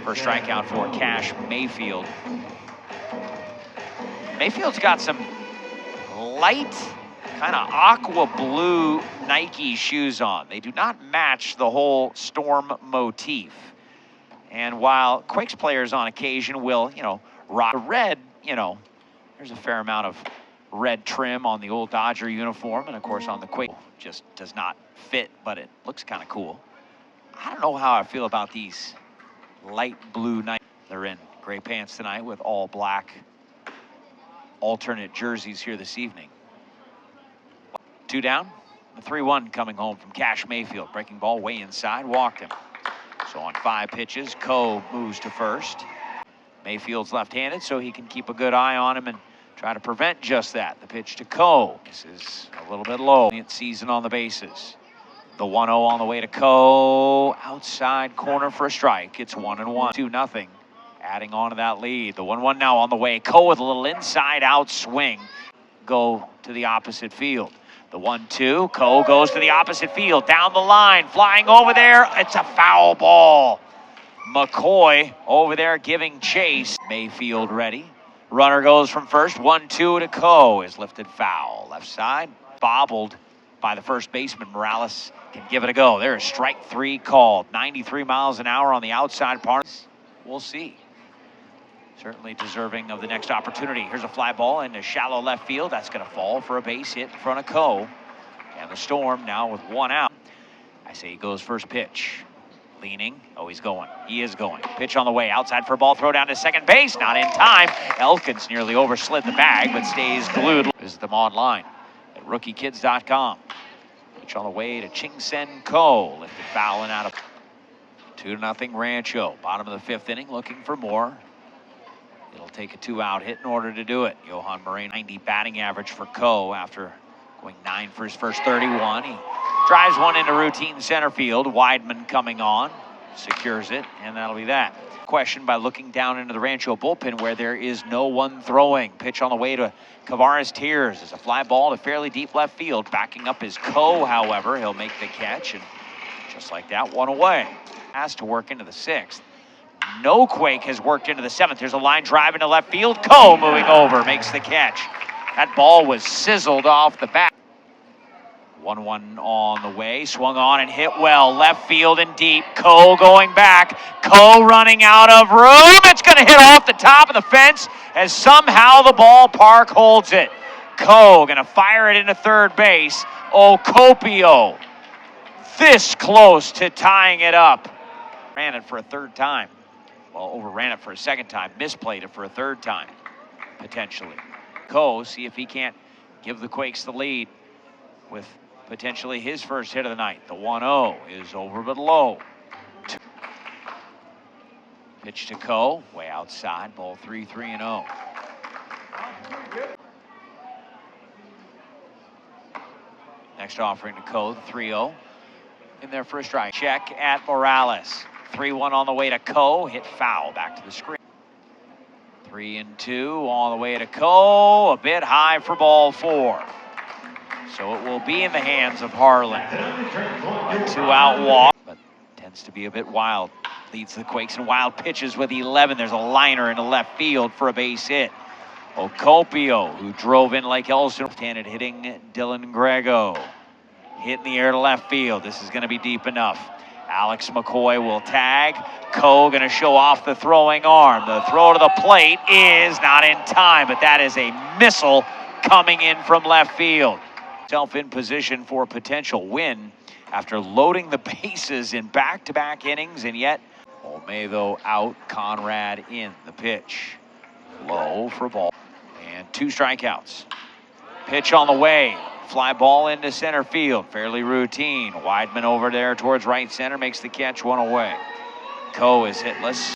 First strikeout for Cash Mayfield. Mayfield's got some light, kind of aqua blue Nike shoes on. They do not match the whole Storm motif. And while Quakes players on occasion will, rock red, there's a fair amount of red trim on the old Dodger uniform, and of course on the Quake just does not fit, but it looks kind of cool. I don't know how I feel about these light blue Nike. They're in gray pants tonight with all black alternate jerseys here this evening. 2 down, the 3-1 coming home from Cash Mayfield. Breaking ball way inside, walked him. So on 5 pitches, Coe moves to first. Mayfield's left-handed, so he can keep a good eye on him and try to prevent just that. The pitch to Coe. This is a little bit low. Season on the bases. The 1-0 on the way to Coe. Outside corner for a strike. It's 1-1. 2-0. Adding on to that lead. The 1-1 now on the way. Coe with a little inside-out swing. Go to the opposite field. The 1-2. Coe goes to the opposite field. Down the line. Flying over there. It's a foul ball. McCoy over there giving chase. Mayfield ready. Runner goes from first. 1-2 to Coe is lifted foul. Left side. Bobbled by the first baseman. Morales can give it a go. There's strike 3 called. 93 miles an hour on the outside part. We'll see. Certainly deserving of the next opportunity. Here's a fly ball into shallow left field. That's going to fall for a base hit in front of Coe. And the Storm now with 1 out. I say he goes first pitch. Leaning. Oh, he's going. He is going. Pitch on the way. Outside for a ball. Throw down to second base. Not in time. Elkins nearly overslid the bag, but stays glued. Visit them online at rookiekids.com. Pitch on the way to Ching-Sen Coe. Lifted foul and out of 2-0 Rancho. Bottom of the 5th inning. Looking for more. It'll take a 2-out hit in order to do it. Johan Moreno, 90 batting average for Coe after going 9 for his first 31. He drives one into routine center field. Weidman coming on, secures it, and that'll be that. Question by looking down into the Rancho bullpen where there is no one throwing. Pitch on the way to Kavares Tears. It's a fly ball to fairly deep left field. Backing up is Coe, however. He'll make the catch, and just like that, 1 away. Has to work into the 6th. No Quake has worked into the 7th. There's a line drive into left field. Coe moving over, makes the catch. That ball was sizzled off the bat. 1-1 on the way, swung on and hit well. Left field and deep. Coe going back. Coe running out of room. It's going to hit off the top of the fence as somehow the ballpark holds it. Coe going to fire it into third base. Ocopio this close to tying it up. Ran it for a 3rd time. Well, overran it for a 2nd time. Misplayed it for a 3rd time, potentially. Coe, see if he can't give the Quakes the lead with potentially his first hit of the night. The 1-0 is over but low. Pitch to Coe, way outside. Ball 3-3-0. Next offering to Coe, 3-0. In there for a strike. Check at Morales. 3-1 on the way to Coe. Hit foul back to the screen. 3-2 on the way to Coe. A bit high for ball 4. So it will be in the hands of Harlan. A 2-out walk, but tends to be a bit wild. Leads the Quakes in wild pitches with 11. There's a liner into left field for a base hit. Ocopio, who drove in like Elston, left-handed hitting Dylan Grego. Hit in the air to left field. This is going to be deep enough. Alex McCoy will tag. Coe going to show off the throwing arm. The throw to the plate is not in time, but that is a missile coming in from left field. Self in position for a potential win after loading the bases in back-to-back innings, and yet Olmedo out, Conrad in. The pitch low for ball and 2 strikeouts. Pitch on the way. Fly ball into center field, fairly routine. Weidman over there towards right center, makes the catch, 1 away. Coe is hitless.